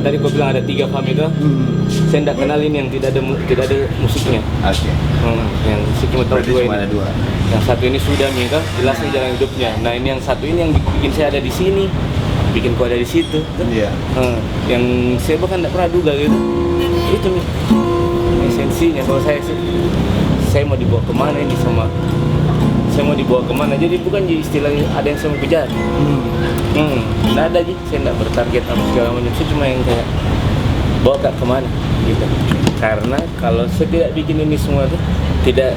tadi kau bilang ada 3 fam itu, saya tidak kenal ini yang tidak ada musiknya. Oke. Yang musik cuma tahu Berarti 2 cuma ini. ada 2. Yang satu ini sudah nih kan, jelas nih jalan hidupnya. Nah ini yang satu ini yang bikin saya ada di sini, bikin kau ada di situ. Iya. Yang saya bahkan tidak pernah duga gitu. Itu nih esensinya. Kalau saya mau dibawa kemana ini sama saya mau dibawa kemana, jadi bukan istilahnya ada yang saya mau kejar. Nggak ada sih, saya nggak bertarget apa segala macam, saya cuma yang kayak bawa kak kemana gitu. Karena kalau saya tidak bikin ini semua tuh tidak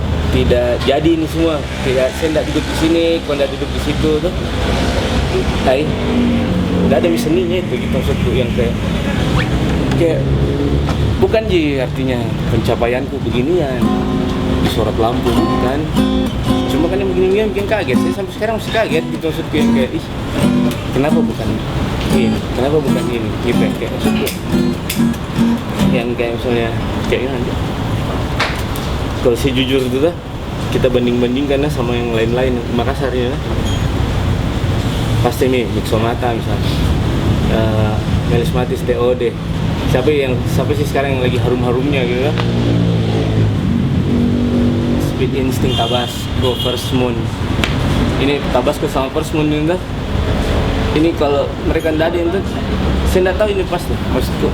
jadi ini semua, saya tidak duduk di sini, kalau tidak duduk di situ tuh, nggak ada seninya itu gitu maksudku, yang kayak bukan sih artinya pencapaianku beginian di sorot lampu kan. Cuma kan yang begini bikin kaget, saya sampai sekarang masih kaget gitu maksudku, yang kayak kenapa bukan ini, gitu kayak maksudku yang kayak misalnya kayak gini. Kalau saya jujur itu lah, kita banding-bandingkan sama yang lain-lain Makassar ya, pasti nih Mixomata misalnya, Melismatis TOD, siapa sih sekarang yang lagi harum-harumnya gitu kan. Speed Instinct, Tabasco, First Moon. Ini Tabasco sama First Moon ini, ini kalau mereka tidak ada itu, saya tidak tahu ini pasti. Maksudku,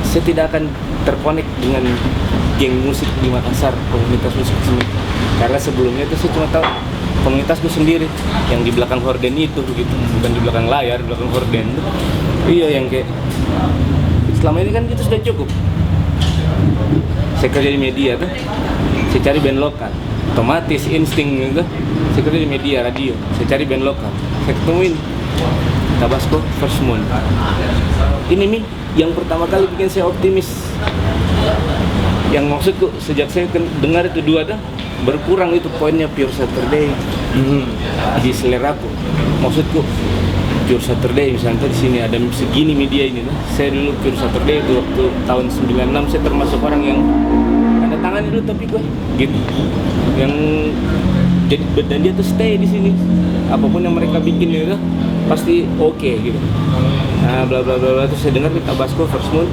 saya tidak akan terkonek dengan geng musik di Makassar, komunitas musik sini. Karena sebelumnya itu saya cuma tahu komunitasku sendiri, yang di belakang horden itu, gitu. Bukan di belakang layar, di belakang horden. Iya, yang kayak selama ini kan kita sudah cukup. Saya kerja di media tuh, saya cari band lokal, otomatis insting gitu. Saya kerja di media radio, saya cari band lokal, saya ketemuin Tabasco, First Moon. Ini nih yang pertama kali bikin saya optimis. Yang maksudku sejak saya dengar itu 2 tuh berkurang itu poinnya Pure Saturday di seleraku. Maksudku Pure Saturday misalnya di sini ada segini media ini lah. Saya dulu Pure Saturday itu waktu tahun 96, saya termasuk orang yang tanda tangan dulu tapi gue gitu. Yang jadi dan dia tuh stay di sini. Apapun yang mereka bikin itu pasti oke gitu. Nah bla bla bla terus saya dengar di Tabasco, First Moon.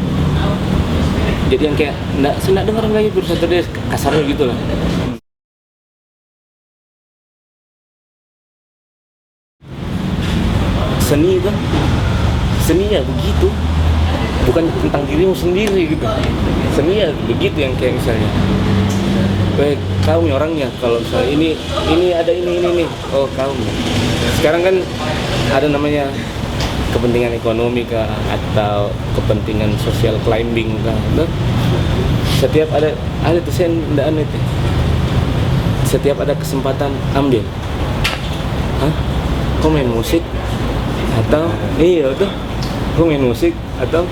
Jadi yang kayak saya enggak dengar lagi Pure Saturday, kasarnya gitu lah. Seni kan, seninya begitu, bukan tentang dirimu sendiri gitu. Seninya begitu, yang kayak misalnya, kaum orangnya, kalau misalnya ini ada ini nih, oh kaum. Sekarang kan ada namanya kepentingan ekonomi kah, atau kepentingan social climbing kah. Setiap ada tuh saya nggak aneh tuh. Setiap ada kesempatan ambil. Kok main musik? Atau iya tuh gue main musik, atau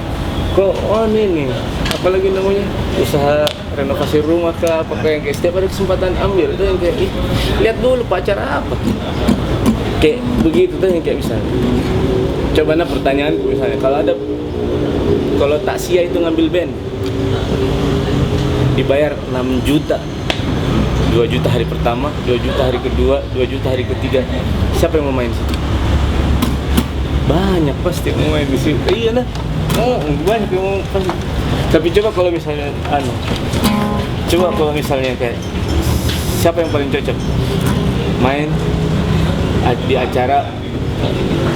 kok ini apalagi namanya usaha renovasi rumah kah, apa yang kayak setiap ada kesempatan ambil itu, yang kayak lihat dulu pacar apa kayak begitu tuh, yang kayak misalnya coba pertanyaanku misalnya kalau Taksia itu ngambil band dibayar 6 juta, 2 juta hari pertama, 2 juta hari kedua, 2 juta hari ketiga, siapa yang mau main situ? Banyak pasti yang mau main di situ. Iya lah, banyak yang mau pasti. Tapi coba kalau misalnya kayak siapa yang paling cocok main di acara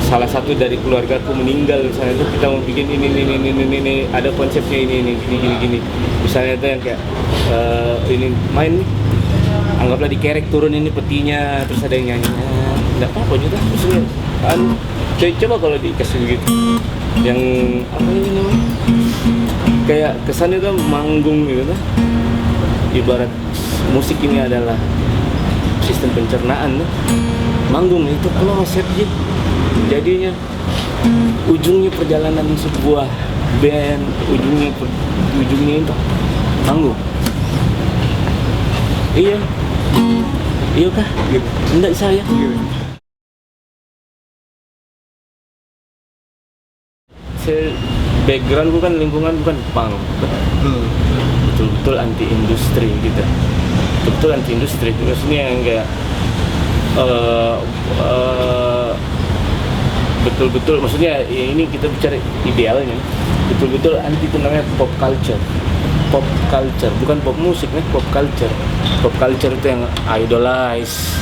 salah satu dari keluargaku meninggal misalnya, itu kita mau bikin ini ada konsepnya ini gini misalnya itu yang kayak ini main nih, anggaplah dikerek turun ini petinya, terus ada yang nyanyi, nggak apa-apa juga maksudnya coba kalau dikasih begitu, yang apa ini namanya, kayak kesannya tuh manggung gitu kan, ibarat musik ini adalah sistem pencernaan tuh, manggung itu kloset gitu, jadinya ujungnya perjalanan sebuah band, ujungnya itu manggung. Iya kah? Gitu. Enggak saya. Gitu. Background bukan lingkungan, bukan punk, betul-betul anti industri gitu, betul anti industri. Maksudnya yang kayak betul-betul, maksudnya ya ini kita bicara idealnya, betul-betul anti itu namanya pop culture. Pop culture, bukan pop musik nih, pop culture. Pop culture itu yang idolize,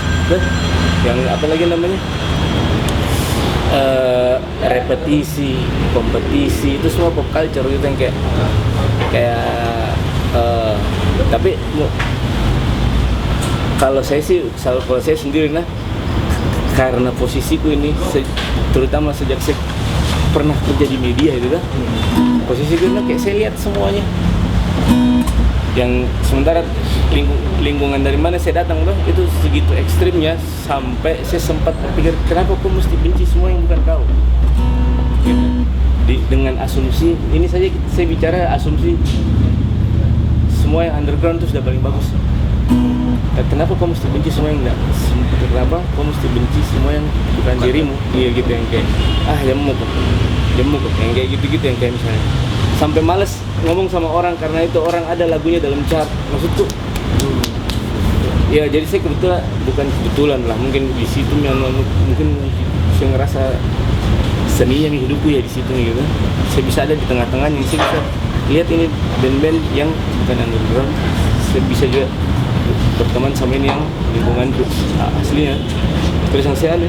yang apa lagi namanya, repetisi, kompetisi, itu semua pop culture gitu yang kayak tapi kalau saya sih, kalau saya sendiri nah, karena posisiku ini terutama sejak saya pernah kerja di media itu kan, posisiku ini kayak saya lihat semuanya. Yang sementara lingkungan dari mana saya datang tuh itu segitu ekstrimnya sampai saya sempat berpikir kenapa kau mesti benci semua yang bukan kau gitu. Dengan asumsi ini saja saya bicara asumsi semua yang underground itu sudah paling bagus. Kenapa kau mesti benci semua yang enggak? Kenapa kau mesti benci semua yang bukan dirimu? Iya gitu, yang kayak jamu kok yang kayak gitu-gitu, yang kayak misalnya sampai males ngomong sama orang karena itu orang ada lagunya dalam chart, maksudku. Ya jadi saya kebetulan lah, mungkin di situ mungkin saya ngerasa seninya nih hidupku ya di situ nih gitu. Saya bisa ada di tengah-tengahnya, saya bisa lihat ini band-band yang bukan underground, saya bisa juga berteman sama ini yang lingkunganku aslinya. Terus yang saya ada,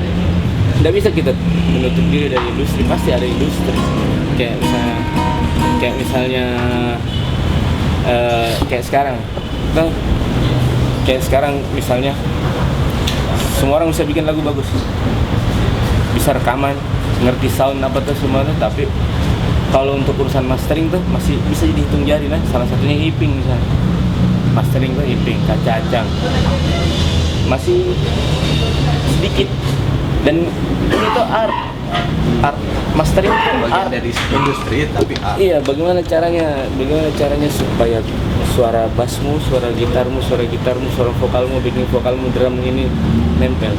tidak bisa kita menutup diri dari industri, pasti ada industri. Kayak misalnya kayak sekarang, nah, kayak sekarang misalnya semua orang bisa bikin lagu bagus, bisa rekaman, ngerti sound apa tuh semuanya, tapi kalau untuk urusan mastering tuh masih bisa dihitung jari lah. Salah satunya Iping misalnya, mastering tuh Iping, Kaca Acang, masih sedikit. Dan ini tuh art mastering itu art dari industri tapi art. Iya, bagaimana caranya supaya suara bassmu, suara gitarmu, suara vokalmu, backing vokalmu, drum ini nempel.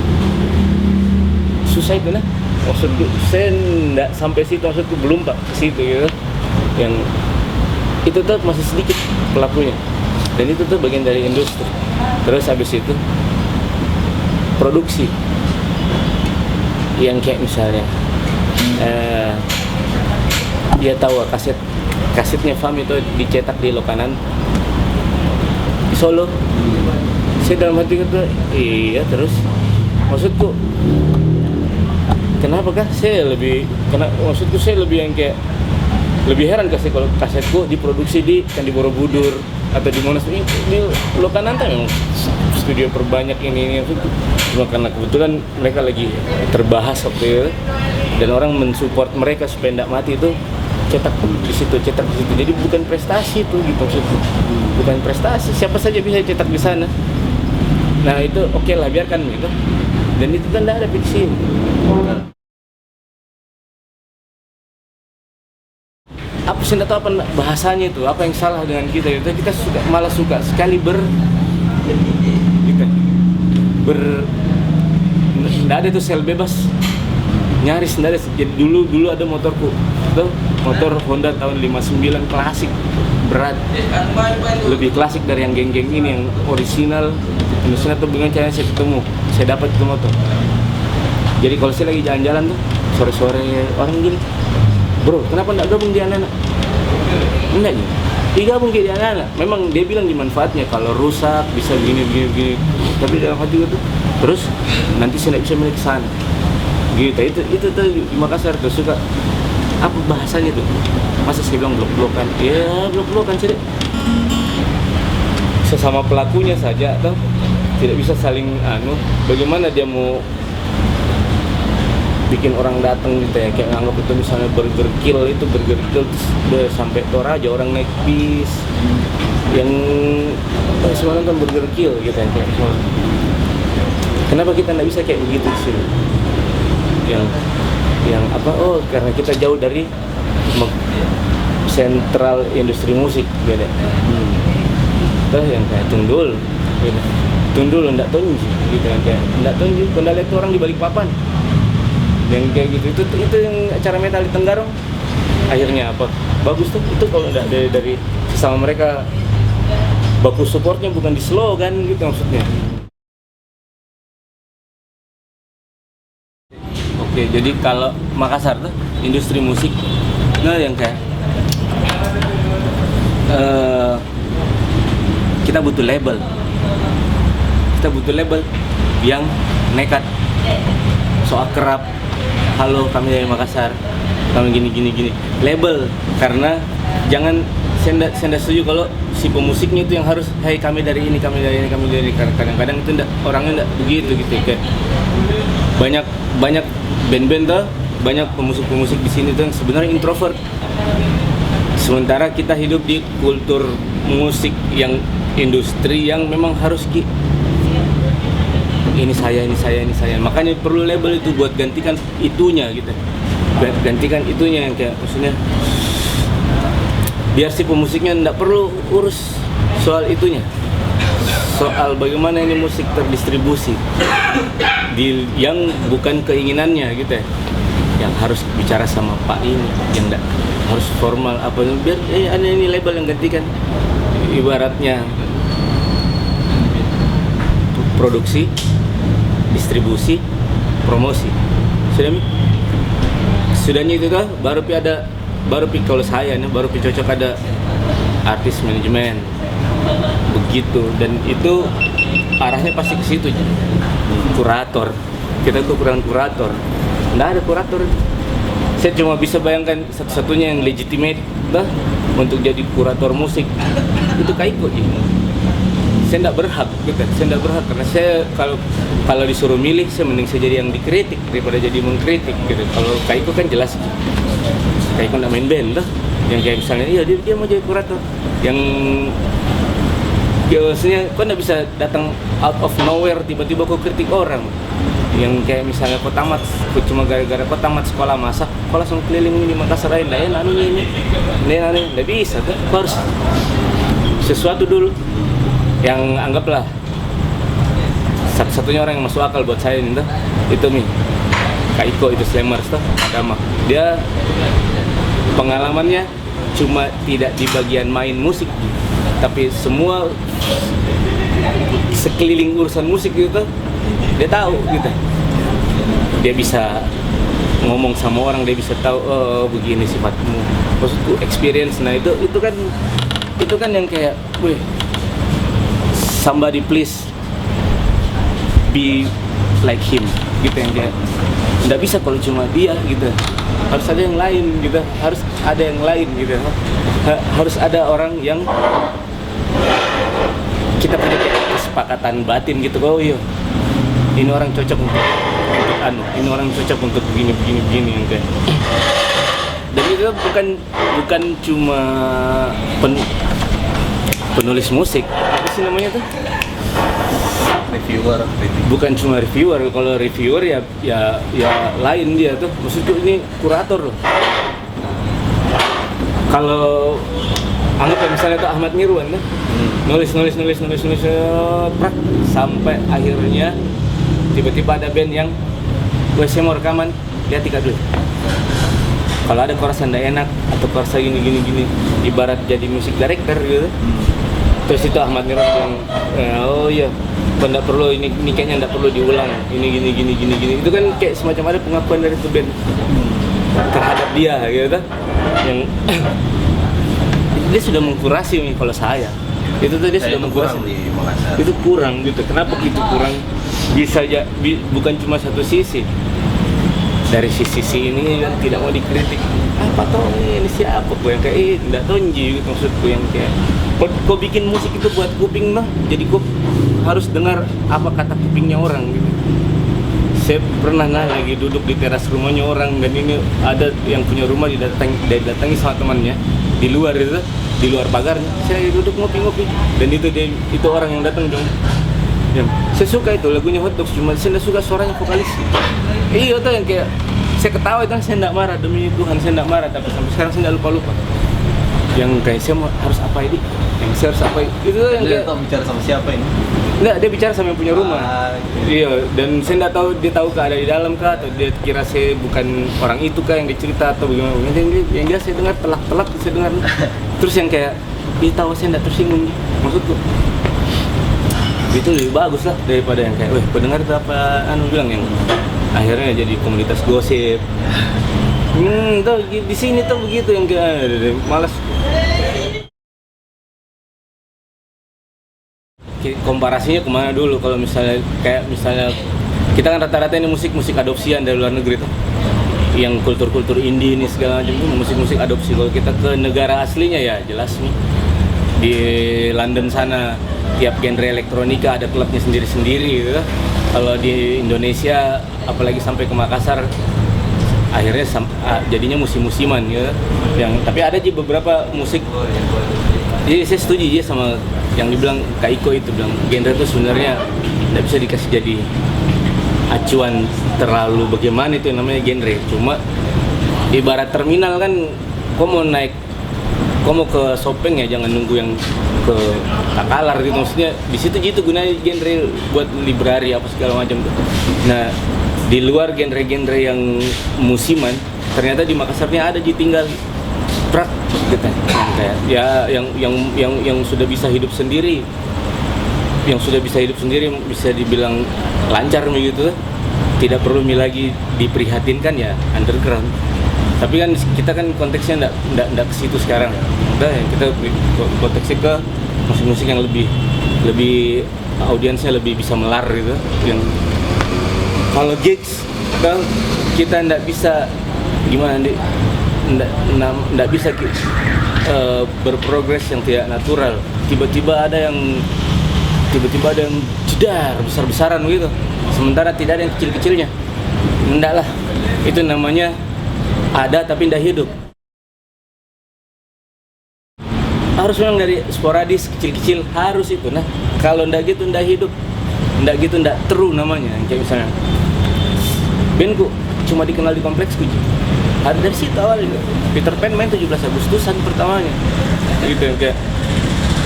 Susah itu nah. Maksudku saya enggak sampai situ, maksudku belum Pak ke situ gitu. Yang itu tuh masih sedikit pelakunya. Dan itu tuh bagian dari industri. Terus habis itu produksi. Yang kayak misalnya dia tahu kasetnya Fam itu dicetak di Lokanan di Solo. Saya dalam hati itu iya, terus maksudku kenapa kah saya maksudku saya lebih yang kayak lebih heran kalau kasetku diproduksi di Borobudur atau di Monas. Di Lokanan tuh memang studio terbanyak ini cuma karena kebetulan mereka lagi terbahas waktu itu dan orang mensupport mereka supaya tidak mati, itu cetak di situ. Jadi bukan prestasi itu gitu maksudku, bukan prestasi, siapa saja bisa cetak di sana. Nah itu oke lah, biarkan gitu. Dan itu kan tidak ada fiksi. Apa sih, tidak tahu apa bahasanya itu, apa yang salah dengan kita itu. Kita malah suka sekali nggak ada tuh sel bebas, nyaris nggak ada. Jadi dulu ada motorku tuh, motor Honda tahun 59 klasik, berat, lebih klasik dari yang geng-geng ini, yang original tuh. Dengan cara saya ketemu, saya dapat itu motor. Jadi kalau saya lagi jalan-jalan tuh sore-sore, orang gini, bro kenapa nggak gabung di anak-anak? Enggak ya, digabung di anak-anak. Memang dia bilang dimanfaatnya, kalau rusak bisa gini. Tapi dalam hati gue tuh, terus nanti saya nggak bisa milik sana. Gitu, itu tuh di Makassar tuh suka apa bahasanya tuh. Masa saya bilang blok-blokan? Ya blok-blokan sih. Sesama pelakunya saja tuh tidak bisa saling bagaimana dia mau bikin orang datang gitu ya, kayak nganggap itu misalnya burger kill terus udah sampai Toraja orang naik bis yang semalam kan burger kill gitu ya, kayak kenapa kita nggak bisa kayak begitu sih, yang apa, karena kita jauh dari sentral industri musik gitu. Terus yang kayak Tundul gitu. Tundul ndak tonji gitu kan, kayak ndak tonji kendala itu orang di balik papan. Yang kayak gitu itu yang acara metal di Tenggarong akhirnya apa bagus tuh. Itu kalau nggak dari sesama mereka baku supportnya, bukan di slogan gitu maksudnya. Oke, Oke, jadi kalau Makassar tuh industri musik, nah yang kayak kita butuh label, yang nekat, so akrab. Halo, kami dari Makassar, kami gini. Label, karena jangan saya nggak setuju kalau si pemusiknya itu yang harus, hey kami dari ini. Kadang-kadang itu orangnya nggak begitu gitu. Kayak banyak band-band tuh, banyak pemusik di sini tuh yang sebenarnya introvert. Sementara kita hidup di kultur musik yang industri yang memang harus ini saya. Makanya perlu label itu buat gantikan itunya gitu. Gantikan itunya yang kayak maksudnya biar si pemusiknya nggak perlu urus soal itunya. Soal bagaimana ini musik terdistribusi yang bukan keinginannya gitu ya. Yang harus bicara sama Pak ini, yang enggak harus formal apa biar ada ini label yang gantikan. Ibaratnya produksi, distribusi, promosi. Sudahnya itu tuh baru kalau saya nih baru cocok ada artis manajemen. Begitu, dan itu arahnya pasti ke situ. Kurator. Kita kekurangan kurator. Nggak ada kurator. Saya cuma bisa bayangkan satu-satunya yang legitimate untuk jadi kurator musik itu Kaiko. Saya nggak berhak gitu. Karena saya kalau disuruh milih, saya mending saya jadi yang dikritik daripada jadi mengkritik gitu. Kalau Kaiko kan jelas Kaiko nggak main band yang kayak misalnya dia mau jadi kurator yang biasanya kok nggak bisa datang out of nowhere tiba-tiba kok kritik orang. Yang kayak misalnya kok cuma gara-gara kok tamat sekolah masak, kok langsung keliling di Makassar lain, ini nggak bisa tuh. Kok harus sesuatu dulu yang anggaplah satu-satunya orang yang masuk akal buat saya ini itu Kaiko itu Slammers Adama. Dia pengalamannya cuma tidak di bagian main musik, tapi semua sekeliling urusan musik gitu dia tahu gitu. Dia bisa ngomong sama orang, dia bisa tahu begini sifatmu. Maksudku experience. Nah itu kan yang kayak somebody please be like him gitu, yang kayak nggak bisa kalau cuma dia gitu. Harus ada yang lain gitu, harus ada orang yang kita punya kesepakatan batin gitu. Ini orang cocok untuk ini orang cocok untuk begini yang kayak. Dan itu bukan cuma penulis musik, apa sih namanya tuh? Reviewer. Bukan cuma reviewer. Kalau reviewer ya lain dia tuh. Maksudku ini kurator loh. Kalau anggap misalnya tuh Ahmad Nirwan kan, nulis sampai akhirnya tiba-tiba ada band yang saya mau rekaman, dia tiga dulu. Kalau ada chorus yang nggak enak atau chorus gini, ibarat jadi music director gitu. Terus itu Ahmad Nirwan bilang, kok nggak perlu ini kayaknya nggak perlu diulang, ini gini. Itu kan kayak semacam ada pengakuan dari tuh band terhadap dia gitu. Yang dia sudah mengkurasi kalau saya. Itu tuh dia sudah mengkurasi. Itu kurang gitu. Kenapa itu kurang? Bisa bukan cuma satu sisi. Dari sisi ini yang tidak mau dikritik. Apa toh ini siapa gue yang kayak enggak tonji gitu, maksudku yang kayak kok bikin musik itu buat kuping jadi kok harus dengar apa kata kupingnya orang gitu. Saya pernah lagi duduk di teras rumahnya orang, dan ini ada yang punya rumah didatangi sama temannya di luar pagarnya. Saya lagi duduk ngopi, dan itu orang yang datang dong. Saya suka itu lagunya Hot Dogs, cuma saya nggak suka suaranya vokalis. Iya tuh yang kayak saya ketawa itu saya nggak marah, demi Tuhan saya nggak marah, tapi sampai sekarang saya nggak lupa. Yang kayak saya harus apa ini? Yang saya harus apa? Itu tuh yang dia kayak tahu bicara sama siapa ini? Nggak, dia bicara sama yang punya rumah. Iya, dan saya nggak tahu dia tahu kah ada di dalam kah, atau dia kira saya bukan orang itu kah yang dicerita atau bagaimana. Yang dia saya dengar telak saya dengar. Terus yang kayak dia tahu saya nggak tersinggung, maksudku. Itu lebih bagus lah daripada yang kayak, pendengar itu apa bilang yang akhirnya jadi komunitas gosip. Tuh di sini tuh begitu yang kayak malas. Komparasinya kemana dulu? Kalau misalnya kita kan rata-rata ini musik adopsian dari luar negeri tuh, yang kultur indie ini segala macam itu musik adopsi. Kalau kita ke negara aslinya ya jelas nih di London sana tiap genre elektronika ada klubnya sendiri-sendiri gitu. Kalau di Indonesia apalagi sampai ke Makassar akhirnya jadinya musim-musiman gitu. Tapi ada juga beberapa musik. Jadi saya setuju aja sama yang dibilang Kak Iko itu, bilang genre itu sebenarnya tidak bisa dikasih jadi acuan terlalu bagaimana itu yang namanya genre. Cuma ibarat terminal kan, kau mau ke Sopeng ya jangan nunggu yang ke Takalar gitu, maksudnya di situ gitu gunanya genre buat library apa segala macam tuh. Nah di luar genre-genre yang musiman ternyata di Makassarnya ada tinggal prak gitu yang kayak ya yang sudah bisa hidup sendiri, bisa dibilang lancar begitu, tidak perlu lagi diprihatinkan ya underground. Tapi kan kita kan konteksnya enggak ke situ sekarang. Kita konteksnya ke musik-musik yang lebih audiensnya lebih bisa melar gitu. Yang kalau gigs kan kita enggak bisa gimana nih, enggak bisa berprogres yang tidak natural. Tiba-tiba ada yang jedar besar-besaran gitu, sementara tidak ada yang kecil-kecilnya. Enggak lah, itu namanya ada tapi tidak hidup. Harus memang dari sporadis kecil-kecil harus itu. Nah kalau tidak gitu tidak hidup, tidak true namanya. Kayak misalnya bandku cuma dikenal di kompleksku, ada dari situ awalnya. Peter Pan main 17 Agustusan pertamanya gitu, kayak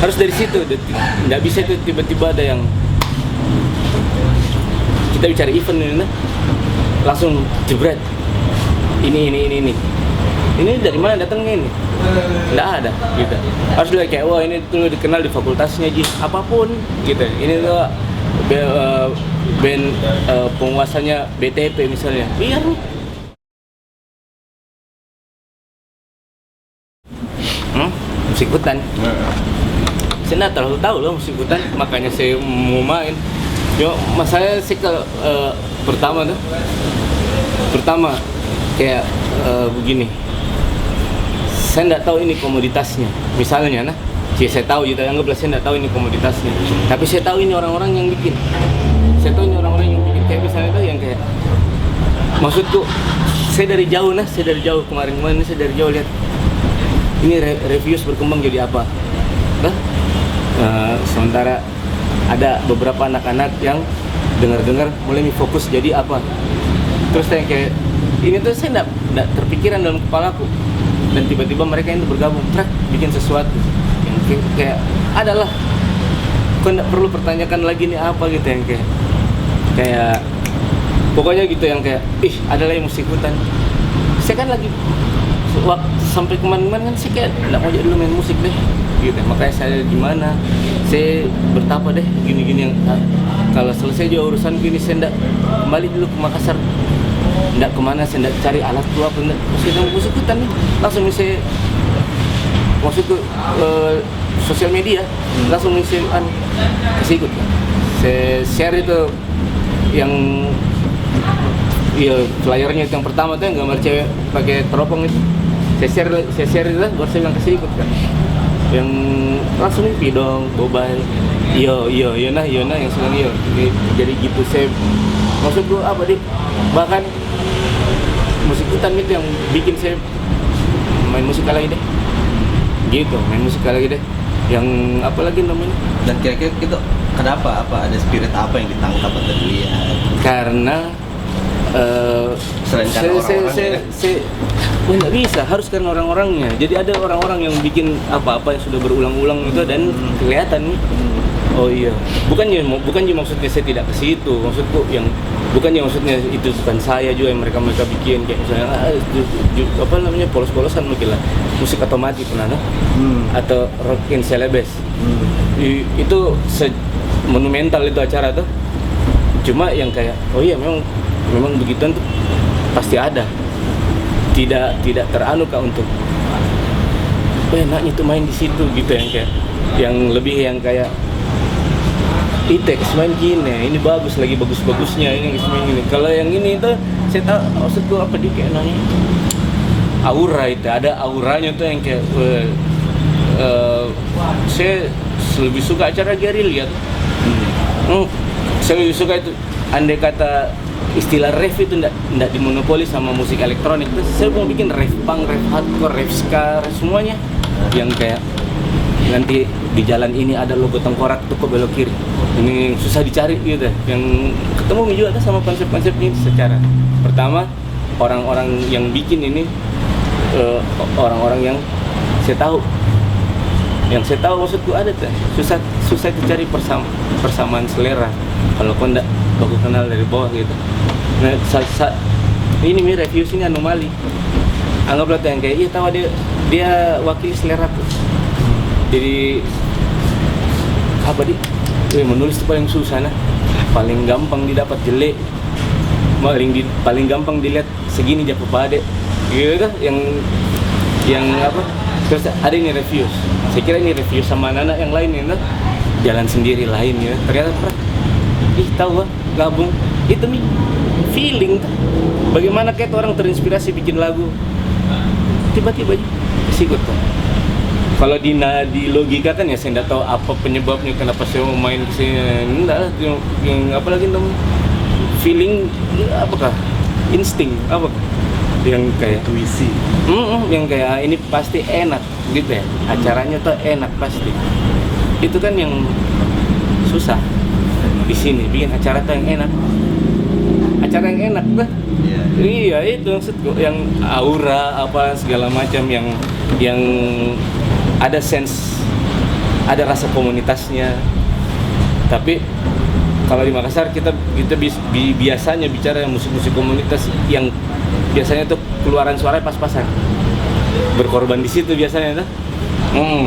harus dari situ. Nggak bisa itu tiba-tiba ada yang kita bicara event ini langsung jebret ini dari mana datangnya ini, nggak ada gitu. Harus dilihat kayak wah ini tuh dikenal di fakultasnya apapun gitu. Ini tuh band penguasanya BTP misalnya, biar musik hutan. Saya nggak terlalu tahu loh musik hutan, makanya saya mau main. Masalahnya sih kalau pertama kayak begini, saya nggak tahu ini komoditasnya. Misalnya, saya tahu gitu, anggaplah saya nggak tahu ini komoditasnya, tapi saya tahu ini orang-orang yang bikin. Kayak misalnya tuh yang kayak, maksudku, saya dari jauh kemarin saya dari jauh lihat ini reviews berkembang jadi apa. Sementara ada beberapa anak-anak yang dengar mulai fokus jadi apa. Terus yang kayak ini tuh saya enggak terpikiran dalam kepalaku, dan tiba-tiba mereka ini bergabung bikin sesuatu yang kayak adalah kok enggak perlu pertanyakan lagi nih apa gitu, yang kayak pokoknya gitu yang kayak adalah yang musik hutan. Saya kan lagi waktu sampai kemana-mana kan saya kayak enggak mau jadi dulu main musik deh gitu. Makanya saya gimana, saya bertapa deh gini-gini yang kalau selesai juga urusan gini saya enggak kembali dulu ke Makassar, enggak kemana, saya enggak cari alat tua apa enggak, musik hutan nih langsung saya masuk ke sosial media, langsung saya kasih ikut, saya share itu yang flyernya itu yang pertama tuh yang gambar cewek pakai teropong itu, saya share itu baru saya bilang kasih ikut kan, yang langsung pidong bobay iyo nah yang senang iyo. Jadi gitu saya maksud gue apa deh, bahkan musik hutan itu yang bikin saya main musik lagi deh gitu, yang apa lagi namanya. Dan kira-kira itu kenapa, apa ada spirit apa yang ditangkap atau dilihat? Karena selain karena orang-orangnya, nggak bisa, harus karena orang-orangnya. Jadi ada orang-orang yang bikin apa-apa yang sudah berulang-ulang itu dan kelihatan nih. Oh iya, bukannya maksudnya saya tidak ke situ, maksudku yang bukannya maksudnya itu bukan saya juga yang mereka bikin, kayak misalnya apa namanya polos-polosan mungkin lah, musik otomatis pernah atau rock in celebes. Itu monumental itu acara tuh. Cuma yang kayak oh iya memang memang begituan tuh pasti ada. Tidak teranu kak untuk enaknya tuh main di situ gitu, yang kayak yang lebih yang kayak Itex main gini, ini bagus lagi bagus-bagusnya, ini main gini. Kalau yang ini tuh saya tahu maksudku apa dia kayak nanya aura, itu ada auranya tuh yang kayak saya lebih suka acara gerilya. Saya lebih suka itu, andai kata istilah rave itu ndak dimonopoli sama musik elektronik tuh, saya mau bikin rave punk, rave hardcore, rave ska, semuanya yang kayak nanti di jalan ini ada logo tengkorak tuh kok belok kiri, ini susah dicari gitu, yang ketemu juga tuh sama konsep-konsep ini. Secara pertama orang-orang yang bikin ini orang-orang yang saya tahu maksudku ada tuh, susah dicari persamaan selera kalau kau ndak baku kenal dari bawah gitu. Nah ini mi review sini anomali, anggaplah tuh yang kayak iya tahu dia wakili selera tuh. Jadi apa menulis itu paling susah nah, paling gampang didapat jelek, paling gampang dilihat segini jago pade gitu kan, yang apa. Terus ada ini reviews, saya kira ini review sama anak yang lain ya, jalan sendiri lain ya, ternyata tahu gabung itu nih feeling, bagaimana kayak orang terinspirasi bikin lagu tiba-tiba sikut tuh. Kalau di logika kan ya saya nggak tahu apa penyebabnya kenapa saya mau main kesini, enggak yang apalagi temen feeling apakah insting apakah yang kayak intuisi, yang kayak ini pasti enak gitu ya, acaranya tuh enak pasti. Itu kan yang susah di sini, bikin acara tuh yang enak, acara yang enak tuh. Iya itu maksudku, yang aura apa segala macam, yang ada sense, ada rasa komunitasnya. Tapi kalau di Makassar kita biasanya bicara musik-musik komunitas yang biasanya tuh keluaran suaranya pas-pasan, berkorban di situ biasanya tuh,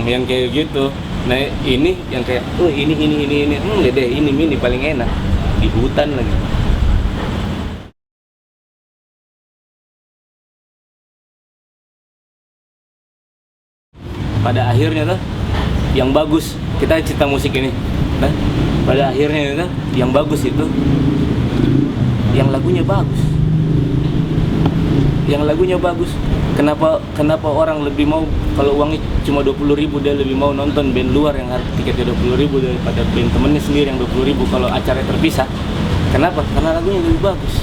yang kayak gitu. Nah ini yang kayak ini deh ini paling enak di hutan lagi. Pada akhirnya tuh yang bagus, kita cerita musik ini, nah, pada akhirnya tuh yang bagus itu yang lagunya bagus. Yang lagunya bagus. Kenapa orang lebih mau, kalau uangnya cuma 20.000 dia lebih mau nonton band luar yang harga tiketnya 20.000 daripada band temennya sendiri yang 20.000 kalau acara terpisah. Kenapa? Karena lagunya lebih bagus.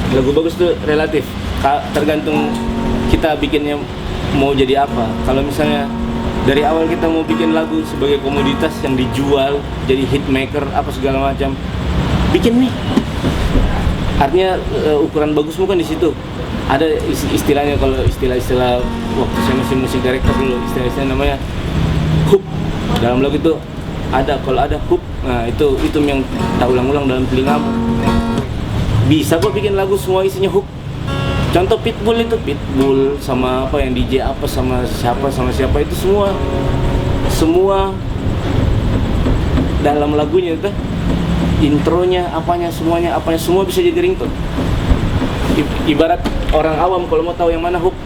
Lagu bagus tuh relatif, tergantung kita bikinnya mau jadi apa. Kalau misalnya dari awal kita mau bikin lagu sebagai komoditas yang dijual jadi hitmaker apa segala macam, bikin nih. Artinya ukuran bagusmu kan di situ. Ada istilahnya, kalau istilah waktu saya masih musik director dulu, istilah namanya hook. Dalam lagu itu ada, kalau ada hook, nah itu yang tak ulang-ulang dalam telingamu. Bisa kok bikin lagu semua isinya hook. Contoh Pitbull sama apa yang DJ apa sama siapa itu semua dalam lagunya itu intronya apanya semua bisa jadi ringtone. Ibarat orang awam kalau mau tahu yang mana hook,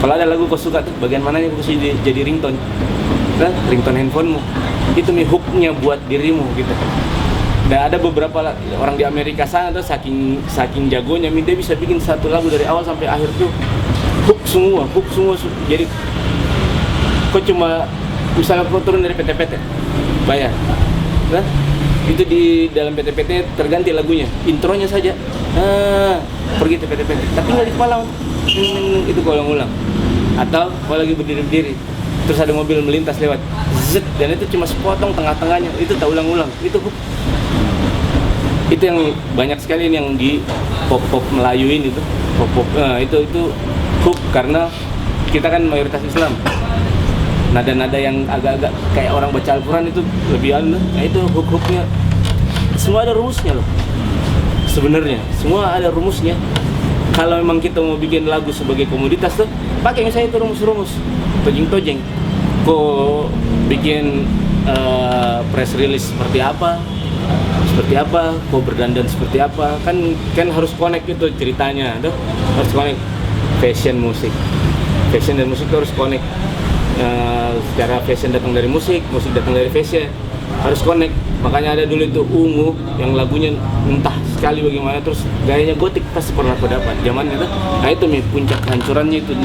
kalau ada lagu kau suka tuh bagian mananya kau bisa jadi ringtone, nah, ringtone handphonemu itu nih hooknya buat dirimu gitu. Dan ada beberapa orang di Amerika sana tuh saking jagonya, dia bisa bikin satu lagu dari awal sampai akhir tuh hook semua. Jadi kok cuma misalnya kau turun dari PT-PT bayar, nah itu di dalam PT-PT terganti lagunya, intronya saja, pergi ke PT-PT, tapi nggak di kepala, itu kau ulang-ulang. Atau kalau lagi berdiri terus ada mobil melintas lewat, zet, dan itu cuma sepotong tengah-tengahnya, itu tak ulang-ulang, itu hook. Itu yang banyak sekali yang di pop Melayu ini tuh, pop itu hook, karena kita kan mayoritas Islam. Nada-nada yang agak-agak kayak orang baca Al-Quran itu lebih aneh. Nah itu hook-hooknya semua ada rumusnya loh. Sebenarnya semua ada rumusnya. Kalau memang kita mau bikin lagu sebagai komoditas tuh, pakai misalnya itu rumus-rumus tojeng-tojeng. Kok bikin press release seperti apa, kau berdandan seperti apa, kan harus connect itu ceritanya, tuh harus connect fashion dan musik harus connect. Secara fashion datang dari musik datang dari fashion, harus connect. Makanya ada dulu itu Ungu yang lagunya entah sekali bagaimana, terus gayanya gotik pasti pernah aku dapat zamannya tuh. Nah itu mi puncak kehancurannya itu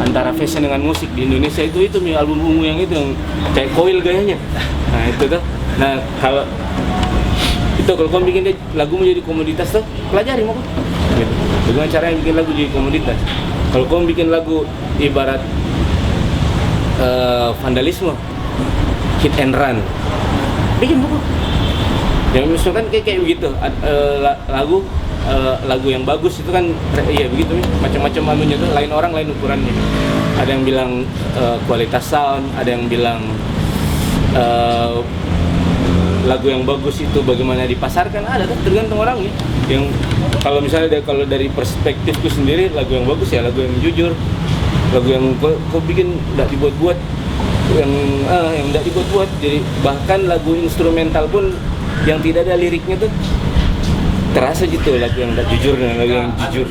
antara fashion dengan musik di Indonesia itu mi album Ungu yang itu yang kayak koil gayanya. Nah itu tuh. Nah kalau kau bikin lagu menjadi komoditas tuh, pelajari mau gitu. Bagaimana caranya bikin lagu jadi komoditas. Kalau kau bikin lagu ibarat vandalisme, hit and run, bikin buku. Ya misalkan kayak begitu, lagu yang bagus itu kan, iya begitu, macam-macam anunya tuh, lain orang lain ukurannya. Ada yang bilang kualitas sound, ada yang bilang lagu yang bagus itu bagaimana dipasarkan, ada kan tergantung orangnya. Yang kalau misalnya kalau dari perspektifku sendiri, lagu yang bagus ya lagu yang jujur, lagu yang kau bikin nggak dibuat-buat, yang nggak dibuat-buat. Jadi bahkan lagu instrumental pun yang tidak ada liriknya tuh terasa gitu, lagu yang nggak jujur dan lagu yang jujur.